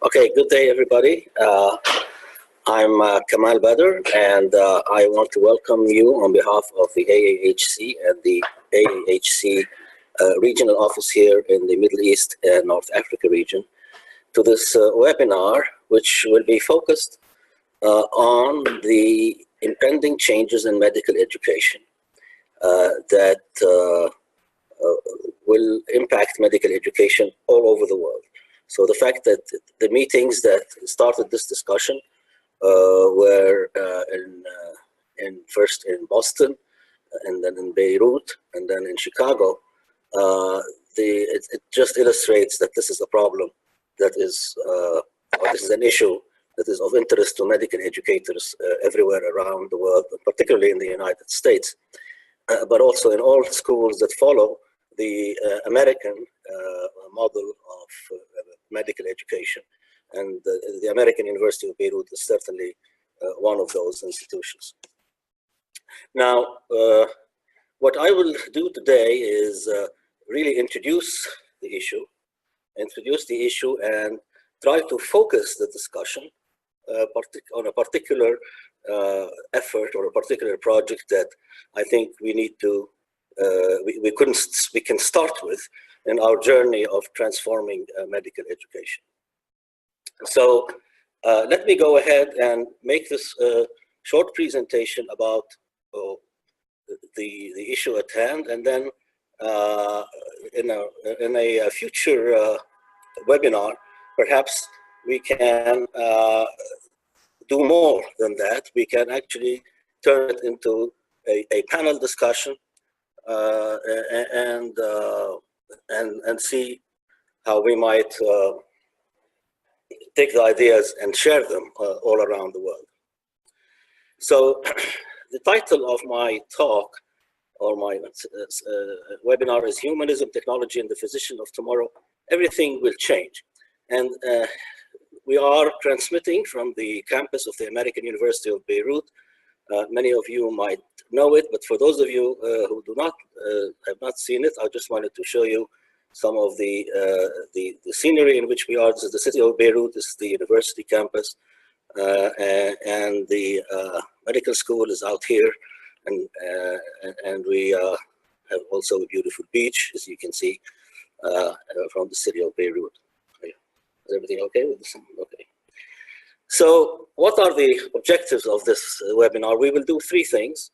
Okay, good day, everybody. I'm Kamal Badr, and I want to welcome you on behalf of the AAHC and the AAHC regional office here in the Middle East and North Africa region to this webinar, which will be focused on the impending changes in medical education that will impact medical education all over the world. So the fact that the meetings that started this discussion were first in Boston, and then in Beirut, and then in Chicago, it just illustrates that this is a problem that is, or this is an issue that is of interest to medical educators everywhere around the world, particularly in the United States, but also in all schools that follow the American model of medical education. And the American University of Beirut is certainly one of those institutions. Now, what I will do today is really introduce the issue and try to focus the discussion on a particular effort or a particular project that I think we need to, we can start with in our journey of transforming medical education. So let me go ahead and make this short presentation about the issue at hand, and then in a future webinar, perhaps we can do more than that. We can actually turn it into a panel discussion and see how we might take the ideas and share them all around the world. So the title of my talk or my webinar is Humanism, Technology, and the Physician of Tomorrow. Everything will change. And we are transmitting from the campus of the American University of Beirut. Many of you might know it, but for those of you who do not have not seen it, I just wanted to show you some of the scenery in which we are. This is the city of Beirut. This is the university campus, and the medical school is out here, and we have also a beautiful beach, as you can see, from the city of Beirut. Is everything okay with this? Okay. So what are the objectives of this webinar? We will do three things.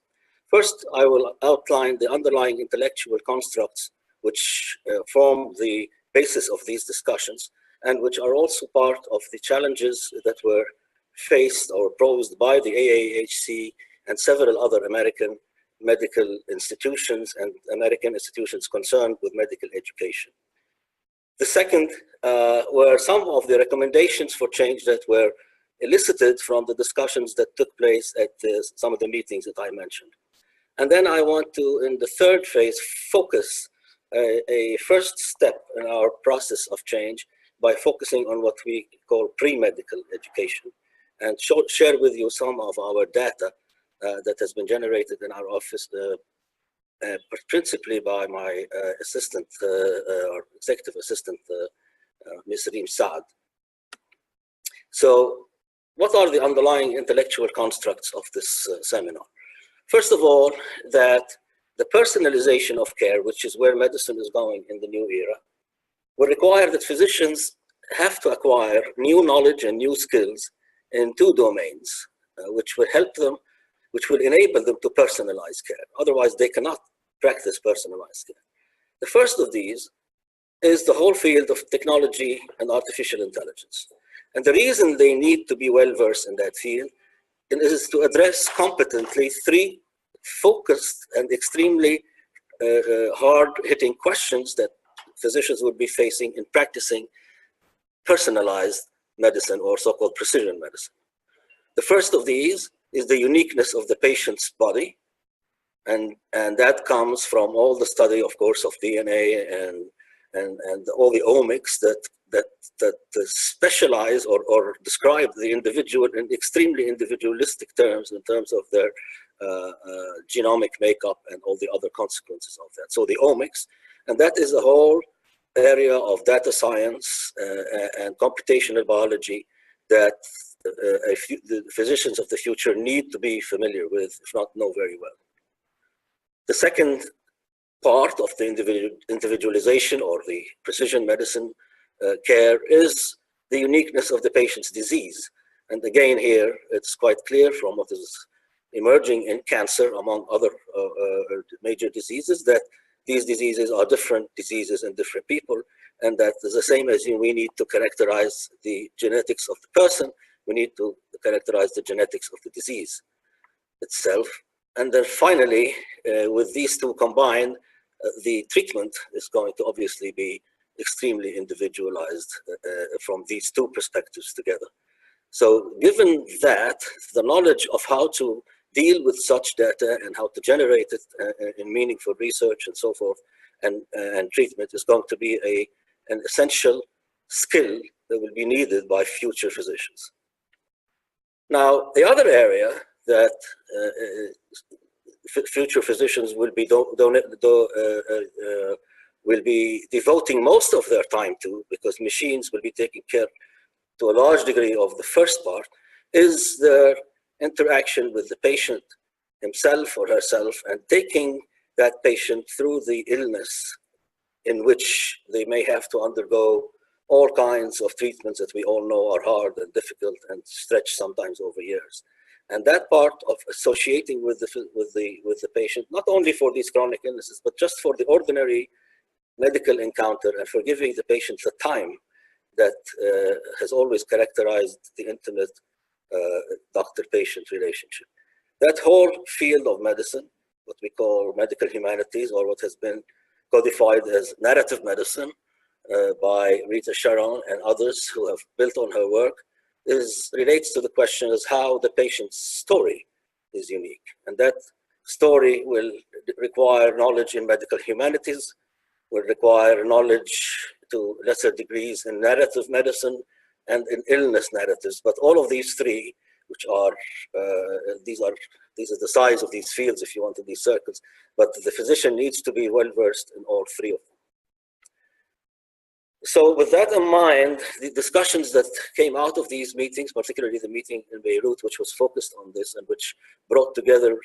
First, I will outline the underlying intellectual constructs which form the basis of these discussions, and which are also part of the challenges that were faced or posed by the AAHC and several other American medical institutions and American institutions concerned with medical education. The second were some of the recommendations for change that were elicited from the discussions that took place at some of the meetings that I mentioned. And then I want to, in the third phase, focus a first step in our process of change by focusing on what we call pre-medical education, and share with you some of our data that has been generated in our office, principally by my assistant, or executive assistant, Ms. Reem Saad. So what are the underlying intellectual constructs of this seminar? First of all, that the personalization of care, which is where medicine is going in the new era, will require that physicians have to acquire new knowledge and new skills in two domains, which will help them, which will enable them to personalize care. Otherwise, they cannot practice personalized care. The first of these is the whole field of technology and artificial intelligence. And the reason they need to be well-versed in that field is to address competently three focused and extremely hard-hitting questions that physicians would be facing in practicing personalized medicine, or so-called precision medicine. The first of these is the uniqueness of the patient's body, and that comes from all the study, of course, of DNA and all the omics that specialize or describe the individual in extremely individualistic terms, in terms of their genomic makeup and all the other consequences of that. So the omics, and that is a whole area of data science and computational biology that the physicians of the future need to be familiar with, if not know very well. The second part of the individualization or the precision medicine care is the uniqueness of the patient's disease. And again, here, it's quite clear from what is emerging in cancer, among other major diseases, that these diseases are different diseases in different people, and that is the same as we need to characterize the genetics of the person, we need to characterize the genetics of the disease itself. And then finally, with these two combined, the treatment is going to obviously be extremely individualized from these two perspectives together. So given that, the knowledge of how to deal with such data and how to generate it in meaningful research and so forth and treatment is going to be an essential skill that will be needed by future physicians. Now, the other area that future physicians will be devoting most of their time to, because machines will be taking care to a large degree of the first part, is their interaction with the patient himself or herself and taking that patient through the illness in which they may have to undergo all kinds of treatments that we all know are hard and difficult and stretch sometimes over years. And that part of associating with the patient, not only for these chronic illnesses, but just for the ordinary medical encounter and for giving the patient the time that has always characterized the intimate doctor-patient relationship. That whole field of medicine, what we call medical humanities, or what has been codified as narrative medicine by Rita Sharon and others who have built on her work, relates to the question is how the patient's story is unique. And that story will require knowledge in medical humanities, will require knowledge to lesser degrees in narrative medicine and in illness narratives. But all of these three, which are, these are the size of these fields, if you want, in these circles, but the physician needs to be well-versed in all three of them. So with that in mind, the discussions that came out of these meetings, particularly the meeting in Beirut, which was focused on this and which brought together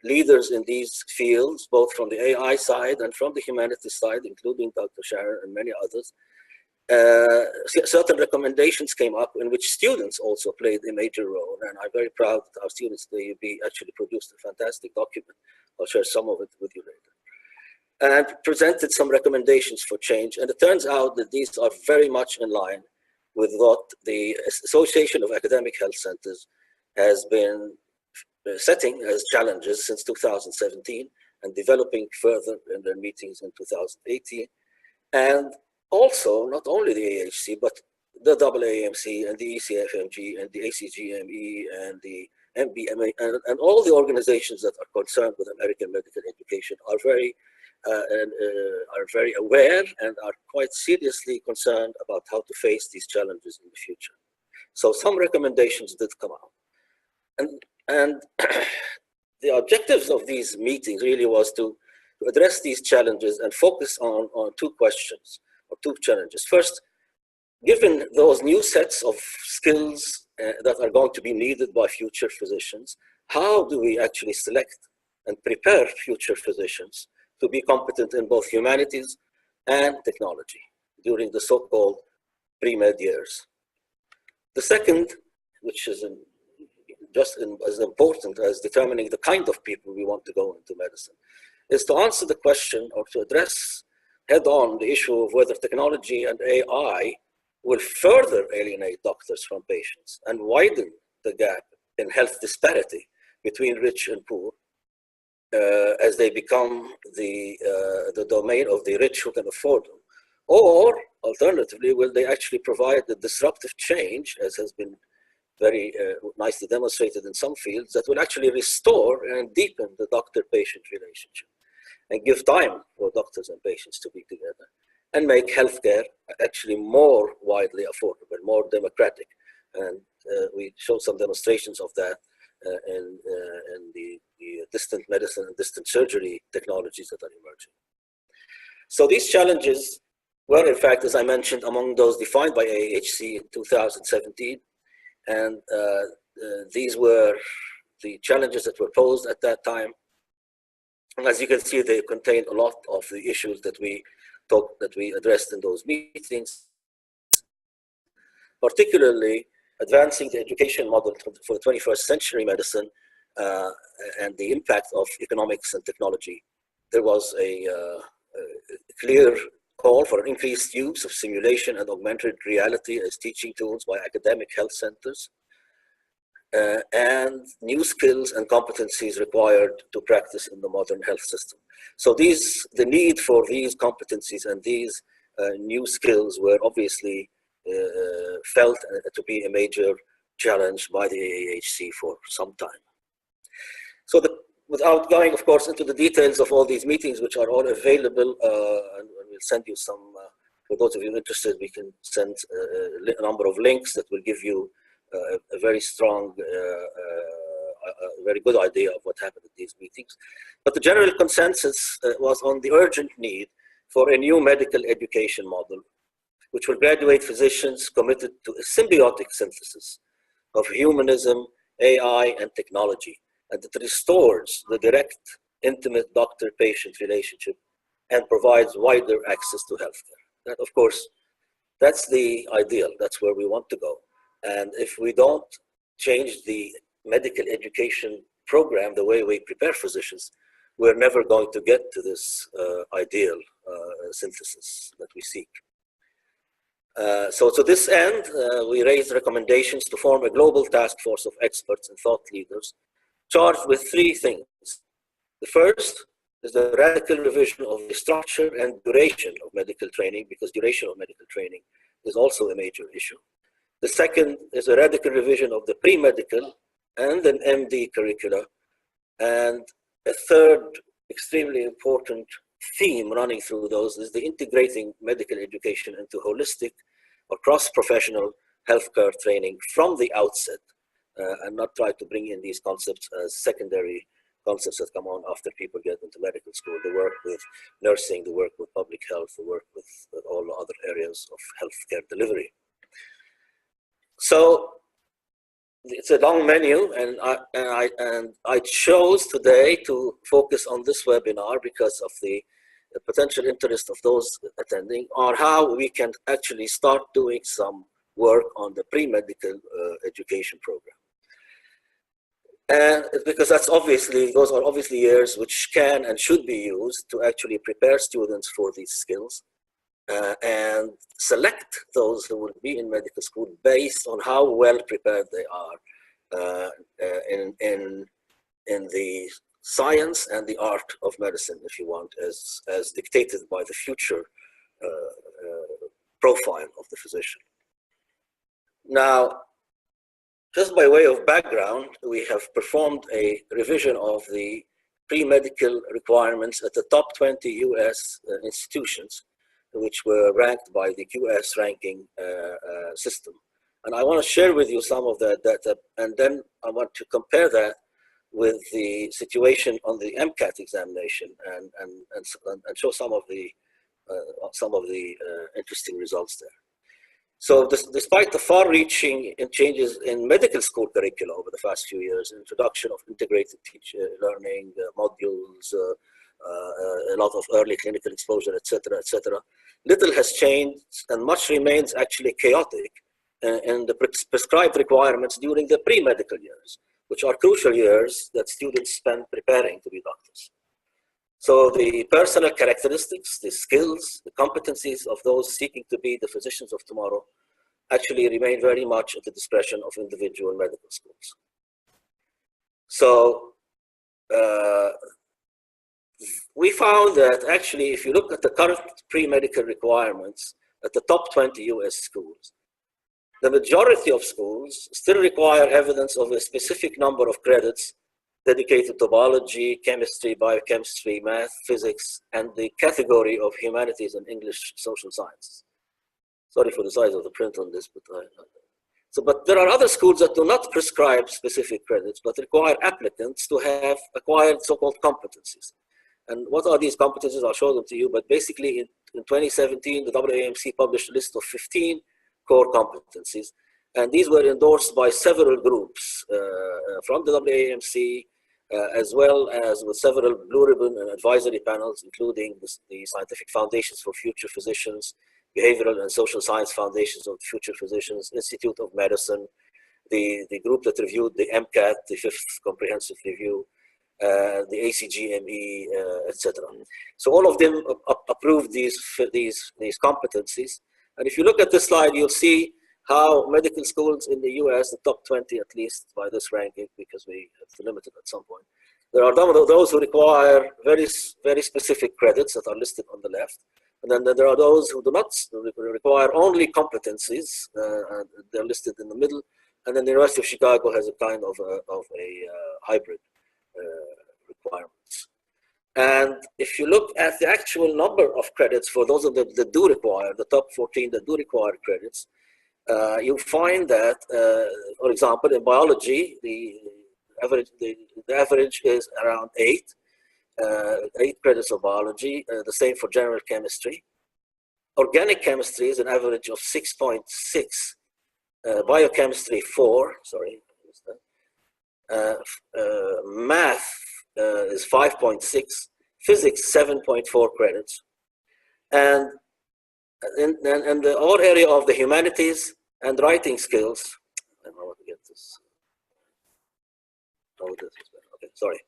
leaders in these fields, both from the AI side and from the humanities side, including Dr. Sharon and many others, certain recommendations came up in which students also played a major role. And I'm very proud that our students, they actually produced a fantastic document. I'll share some of it with you later. And presented some recommendations for change. And it turns out that these are very much in line with what the Association of Academic Health Centers has been setting as challenges since 2017 and developing further in their meetings in 2018. And also, not only the AHC, but the AAMC and the ECFMG and the ACGME and the MBMA and all the organizations that are concerned with American medical education are very aware and are quite seriously concerned about how to face these challenges in the future. So some recommendations did come out. And the objectives of these meetings really was to address these challenges and focus on two questions or two challenges. First, given those new sets of skills that are going to be needed by future physicians, how do we actually select and prepare future physicians to be competent in both humanities and technology during the so-called pre-med years? The second, which is just as important as determining the kind of people we want to go into medicine, is to answer the question or to address head-on the issue of whether technology and AI will further alienate doctors from patients and widen the gap in health disparity between rich and poor, as they become the domain of the rich who can afford them. Or alternatively, will they actually provide the disruptive change, as has been very nicely demonstrated in some fields, that will actually restore and deepen the doctor-patient relationship and give time for doctors and patients to be together and make healthcare actually more widely affordable, more democratic. And we showed some demonstrations of that in the distant medicine and distant surgery technologies that are emerging. So these challenges were, in fact, as I mentioned, among those defined by AHC in 2017. And these were the challenges that were posed at that time. And as you can see, they contain a lot of the issues that we addressed in those meetings, particularly advancing the education model for the 21st century medicine and the impact of economics and technology. There was a clear call for an increased use of simulation and augmented reality as teaching tools by academic health centers, and new skills and competencies required to practice in the modern health system. So the need for these competencies and these new skills were obviously felt to be a major challenge by the AAHC for some time. So without going, of course, into the details of all these meetings, which are all available, and we'll send you some, for those of you interested, we can send a number of links that will give you a very strong, very good idea of what happened at these meetings. But the general consensus was on the urgent need for a new medical education model, which will graduate physicians committed to a symbiotic synthesis of humanism, AI, and technology, and that restores the direct, intimate doctor-patient relationship and provides wider access to healthcare. That, of course, that's the ideal. That's where we want to go. And if we don't change the medical education program, the way we prepare physicians, we're never going to get to this ideal synthesis that we seek. So to this end, we raised recommendations to form a global task force of experts and thought leaders charged with three things. The first is the radical revision of the structure and duration of medical training, because duration of medical training is also a major issue. The second is a radical revision of the pre-medical and an MD curricula. And a third extremely important theme running through those is the integrating medical education into holistic or cross-professional healthcare training from the outset, and not try to bring in these concepts as secondary concepts that come on after people get into medical school. The work with nursing, the work with public health, the work with all the other areas of healthcare delivery. So it's a long menu, and I chose today to focus on this webinar because of the potential interest of those attending, on how we can actually start doing some work on the pre-medical education program. And because those are obviously years which can and should be used to actually prepare students for these skills, and select those who will be in medical school based on how well prepared they are in the science and the art of medicine, if you want, as dictated by the future profile of the physician. Now, just by way of background, we have performed a revision of the pre-medical requirements at the top 20 US institutions, which were ranked by the QS ranking system. And I want to share with you some of that data, and then I want to compare that with the situation on the MCAT examination and show some of the interesting results there. So despite the far-reaching changes in medical school curricula over the past few years, introduction of integrated learning modules, a lot of early clinical exposure, et cetera, little has changed, and much remains actually chaotic in the prescribed requirements during the pre-medical years, which are crucial years that students spend preparing to be doctors. So the personal characteristics, the skills, the competencies of those seeking to be the physicians of tomorrow actually remain very much at the discretion of individual medical schools. So we found that actually, if you look at the current pre-medical requirements at the top 20 US schools, the majority of schools still require evidence of a specific number of credits dedicated to biology, chemistry, biochemistry, math, physics, and the category of humanities and English social sciences. Sorry for the size of the print on this, but there are other schools that do not prescribe specific credits, but require applicants to have acquired so-called competencies. And what are these competencies? I'll show them to you, but basically in 2017, the AAMC published a list of 15 core competencies. And these were endorsed by several groups from the AAMC, as well as with several Blue Ribbon and advisory panels, including the Scientific Foundations for Future Physicians, Behavioral and Social Science Foundations of Future Physicians, Institute of Medicine, the group that reviewed the MCAT, the fifth comprehensive review, the ACGME, etc. So all of them approved these competencies. And if you look at this slide, you'll see how medical schools in the US, the top 20 at least by this ranking, because we have to limit it at some point, there are those who require very specific credits that are listed on the left. And then there are those who do not require only competencies, and they're listed in the middle. And then the University of Chicago has a kind of a hybrid requirements. And if you look at the actual number of credits for those of them that do require, the top 14 that do require credits, you find that, for example, in biology, the average is around 8 credits of biology, the same for general chemistry. Organic chemistry is an average of 6.6, biochemistry 4, sorry, math is 5.6, physics 7.4 credits, and the whole area of the humanities and writing skills. I don't know how to get this. Oh, this is better. Okay, sorry.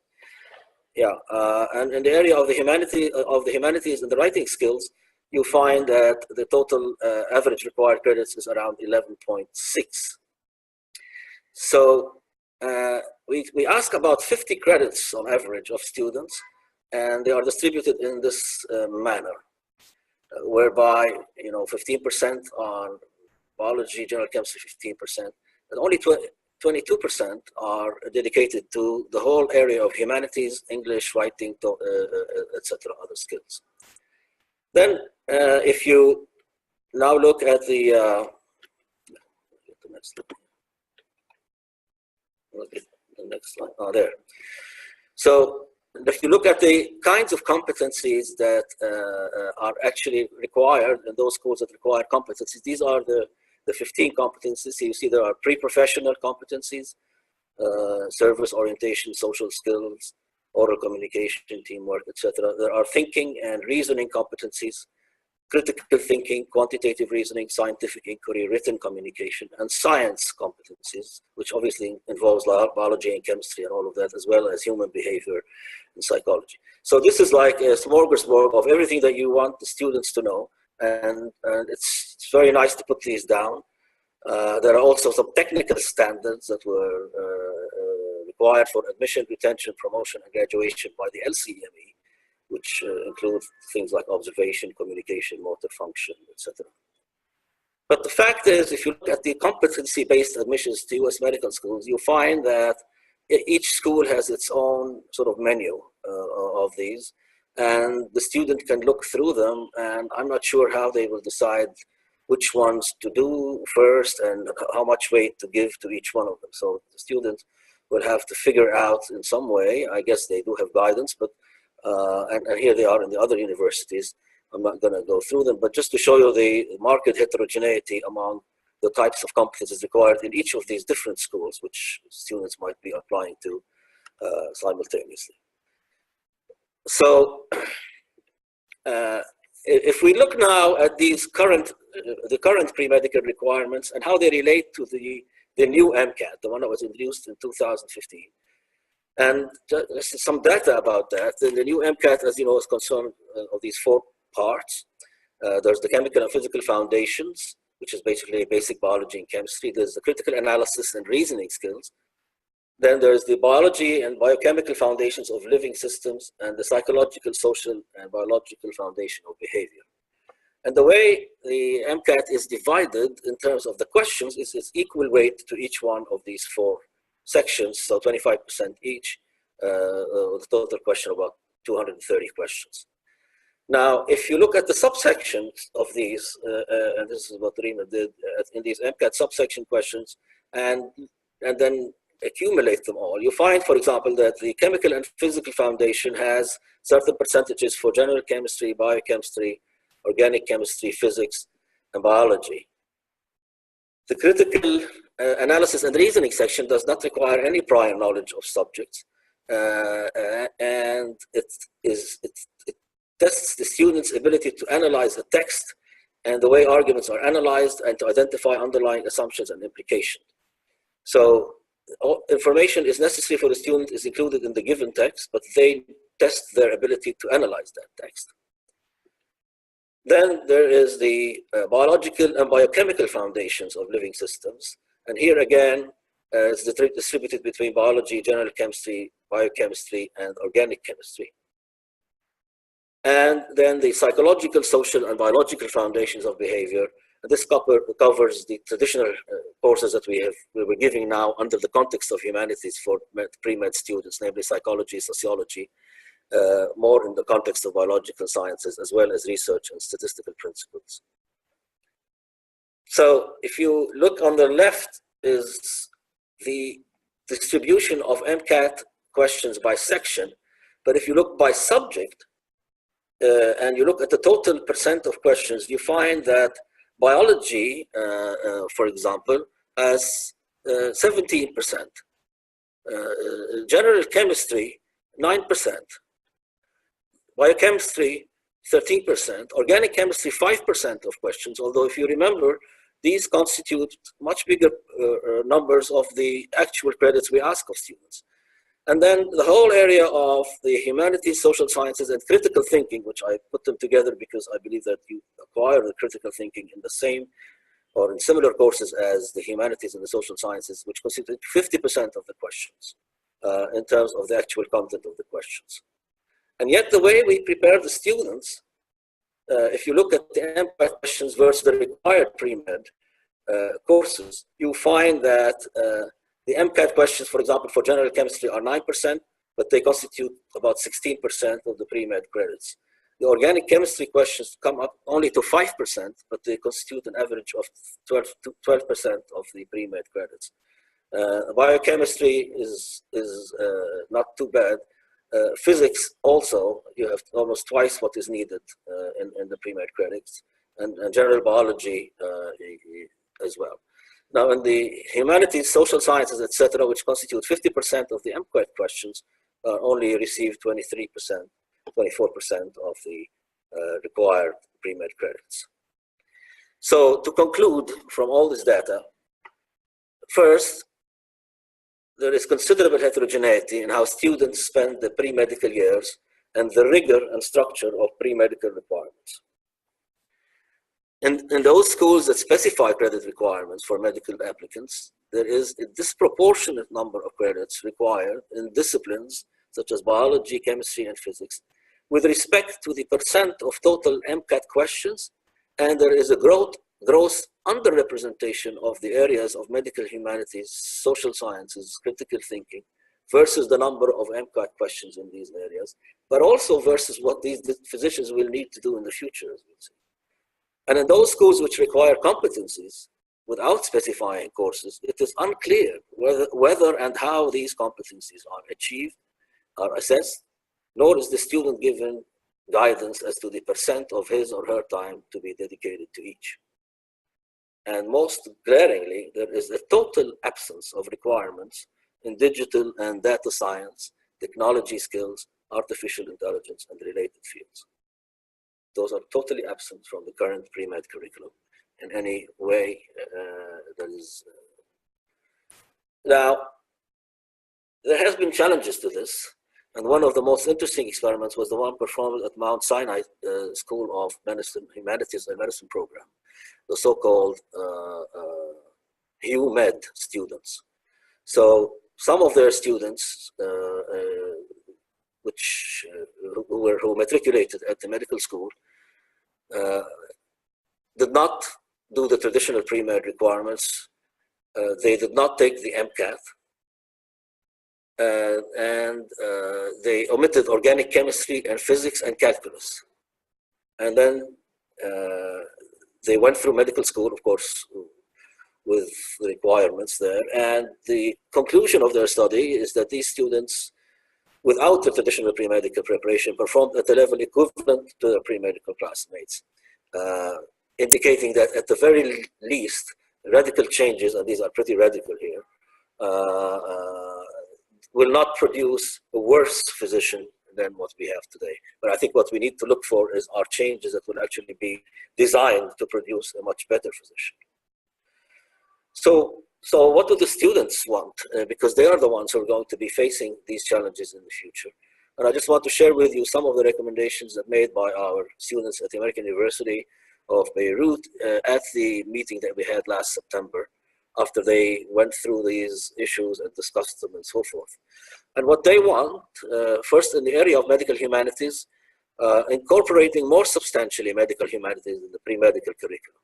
Yeah, and in the area of the humanities and the writing skills, you find that the total average required credits is around 11.6. So we ask about 50 credits on average of students, and they are distributed in this manner, whereby 15% on biology, general chemistry, 15%, and only 22% are dedicated to the whole area of humanities, English, writing, etc., other skills. Then, if you now look at the next slide. Oh, there. So, if you look at the kinds of competencies that are actually required in those schools that require competencies, these are the 15 competencies. So you see there are pre-professional competencies, service orientation, social skills, oral communication, teamwork, etc. There are thinking and reasoning competencies, critical thinking, quantitative reasoning, scientific inquiry, written communication, and science competencies, which obviously involves biology and chemistry and all of that, as well as human behavior and psychology. So this is like a smorgasbord of everything that you want the students to know, and it's very nice to put these down. There are also some technical standards that were required for admission, retention, promotion, and graduation by the LCME, which include things like observation, communication, motor function, etc. But the fact is, if you look at the competency-based admissions to US medical schools, you find that each school has its own sort of menu of these, and the student can look through them, and I'm not sure how they will decide which ones to do first and how much weight to give to each one of them. So the student will have to figure out in some way. I guess they do have guidance, but and here they are in the other universities. I'm not going to go through them, but just to show you the marked heterogeneity among the types of competencies required in each of these different schools, which students might be applying to simultaneously. So if we look now at these the current pre-medical requirements and how they relate to the new MCAT, the one that was introduced in 2015. And some data about that. The new MCAT, as you know, is concerned of these 4 parts. There's the chemical and physical foundations, which is basically basic biology and chemistry. There's the critical analysis and reasoning skills. Then there's the biology and biochemical foundations of living systems, and the psychological, social, and biological foundation of behavior. And the way the MCAT is divided in terms of the questions is it's equal weight to each one of these 4 sections, so 25% each, with a total question of about 230 questions. Now, if you look at the subsections of these, and this is what Rima did in these MCAT subsection questions, and then accumulate them all, you find, for example, that the chemical and physical foundation has certain percentages for general chemistry, biochemistry, organic chemistry, physics, and biology. The critical analysis and reasoning section does not require any prior knowledge of subjects, and it tests the student's ability to analyze a text and the way arguments are analyzed and to identify underlying assumptions and implications. So information is necessary for the student is included in the given text, but they test their ability to analyze that text. Then there is the biological and biochemical foundations of living systems. And here again, it's distributed between biology, general chemistry, biochemistry, and organic chemistry. And then the psychological, social, and biological foundations of behavior. And this covers the traditional courses that we were giving now under the context of humanities for pre-med students, namely psychology, sociology, more in the context of biological sciences, as well as research and statistical principles. So if you look on the left is the distribution of MCAT questions by section, but if you look by subject, and you look at the total percent of questions, you find that biology, for example, has 17%, general chemistry, 9%, biochemistry, 13%, organic chemistry, 5% of questions, although if you remember, these constitute much bigger numbers of the actual credits we ask of students. And then the whole area of the humanities, social sciences, and critical thinking, which I put them together because I believe that you acquire the critical thinking in the same or in similar courses as the humanities and the social sciences, which constitute 50% of the questions in terms of the actual content of the questions. And yet the way we prepare the students, if you look at the MCAT questions versus the required pre-med courses, you find that the MCAT questions, for example, for general chemistry are 9%, but they constitute about 16% of the pre-med credits. The organic chemistry questions come up only to 5%, but they constitute an average of 12% of the pre-med credits. Biochemistry is not too bad. Physics also, you have almost twice what is needed in the pre-med credits, and general biology as well. Now, in the humanities, social sciences, etc., which constitute 50% of the MCAT questions, only receive 23%, 24% of the required pre-med credits. So to conclude from all this data, first, there is considerable heterogeneity in how students spend the pre-medical years and the rigor and structure of pre-medical requirements. In those schools that specify credit requirements for medical applicants, there is a disproportionate number of credits required in disciplines such as biology, chemistry, and physics, with respect to the percent of total MCAT questions, and there is a gross underrepresentation of the areas of medical humanities, social sciences, critical thinking, versus the number of MCAT questions in these areas, but also versus what these physicians will need to do in the future, as we'll see. And in those schools which require competencies without specifying courses, it is unclear whether and how these competencies are achieved, are assessed, nor is the student given guidance as to the percent of his or her time to be dedicated to each. And most glaringly, there is a total absence of requirements in digital and data science, technology skills, artificial intelligence, and related fields. Those are totally absent from the current pre-med curriculum in any way that is. Now, there has been challenges to this, and one of the most interesting experiments was the one performed at Mount Sinai School of Medicine, Humanities and Medicine program, the so-called HUMED students. So some of their students, who matriculated at the medical school, did not do the traditional pre-med requirements. They did not take the MCAT, and they omitted organic chemistry and physics and calculus. And then they went through medical school, of course, with the requirements there. And the conclusion of their study is that these students, without the traditional pre-medical preparation, performed at a level equivalent to their pre-medical classmates. indicating that at the very least, radical changes, and these are pretty radical here, will not produce a worse physician than what we have today. But I think what we need to look for are changes that will actually be designed to produce a much better physician. So what do the students want? Because they are the ones who are going to be facing these challenges in the future. And I just want to share with you some of the recommendations that made by our students at the American University of Beirut at the meeting that we had last September, after they went through these issues and discussed them and so forth. And what they want, first in the area of medical humanities, incorporating more substantially medical humanities in the pre-medical curriculum.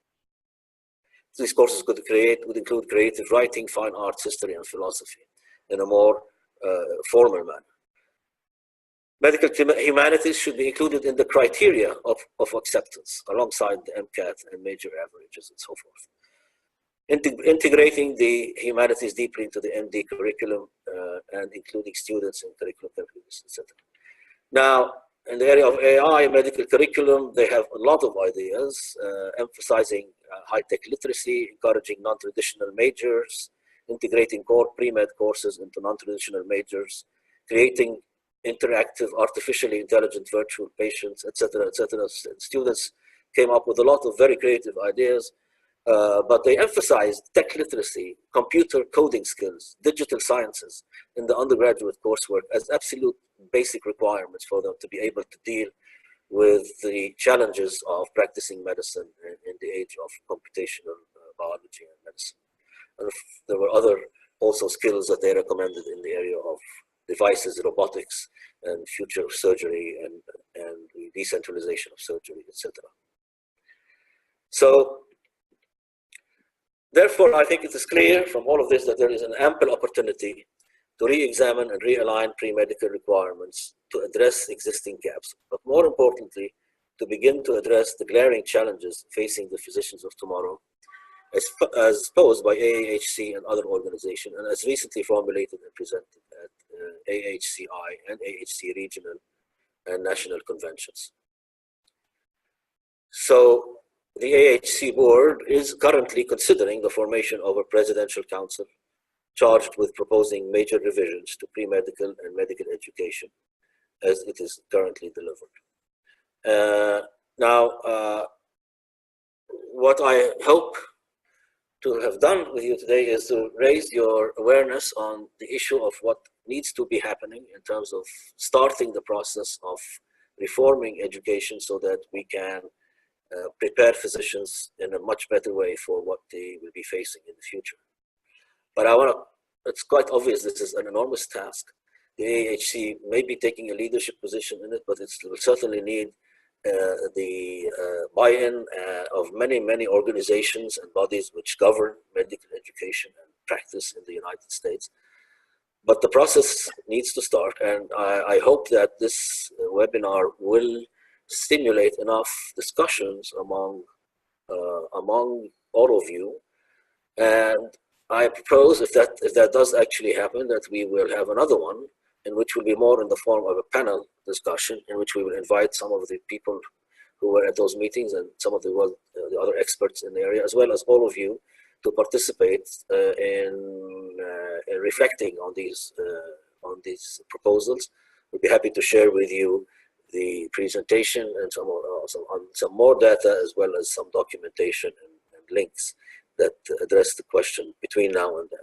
These courses would include creative writing, fine arts, history, and philosophy in a more formal manner. Medical humanities should be included in the criteria of acceptance alongside the MCAT and major averages and so forth. Integrating the humanities deeply into the MD curriculum and including students in curriculum competence, etc. Now, in the area of AI, medical curriculum, they have a lot of ideas, emphasizing high-tech literacy, encouraging non-traditional majors, integrating core pre-med courses into non-traditional majors, creating interactive, artificially intelligent virtual patients, etc., etc. Students came up with a lot of very creative ideas, but they emphasized tech literacy, computer coding skills, digital sciences in the undergraduate coursework as absolute basic requirements for them to be able to deal with the challenges of practicing medicine in the age of computational biology and medicine. And there were other also skills that they recommended in the area of devices, robotics, and future of surgery and the decentralization of surgery, etc. So, therefore, I think it is clear from all of this that there is an ample opportunity to re-examine and realign pre-medical requirements to address existing gaps, but more importantly, to begin to address the glaring challenges facing the physicians of tomorrow, as posed by AAHC and other organizations, and as recently formulated and presented at AHCI and AHC regional and national conventions. So the AHC board is currently considering the formation of a presidential council charged with proposing major revisions to pre-medical and medical education as it is currently delivered. Now, what I hope to have done with you today is to raise your awareness on the issue of what needs to be happening in terms of starting the process of reforming education so that we can prepare physicians in a much better way for what they will be facing in the future. But it's quite obvious this is an enormous task. The AHC may be taking a leadership position in it, but it will certainly need the buy-in of many, many organizations and bodies which govern medical education and practice in the United States. But the process needs to start, and I hope that this webinar will stimulate enough discussions among all of you. And I propose, if that does actually happen, that we will have another one in which will be more in the form of a panel discussion, in which we will invite some of the people who were at those meetings and some of the other experts in the area, as well as all of you, to participate in reflecting on these proposals. We'll be happy to share with you the presentation and some more data, as well as some documentation and links that address the question between now and then.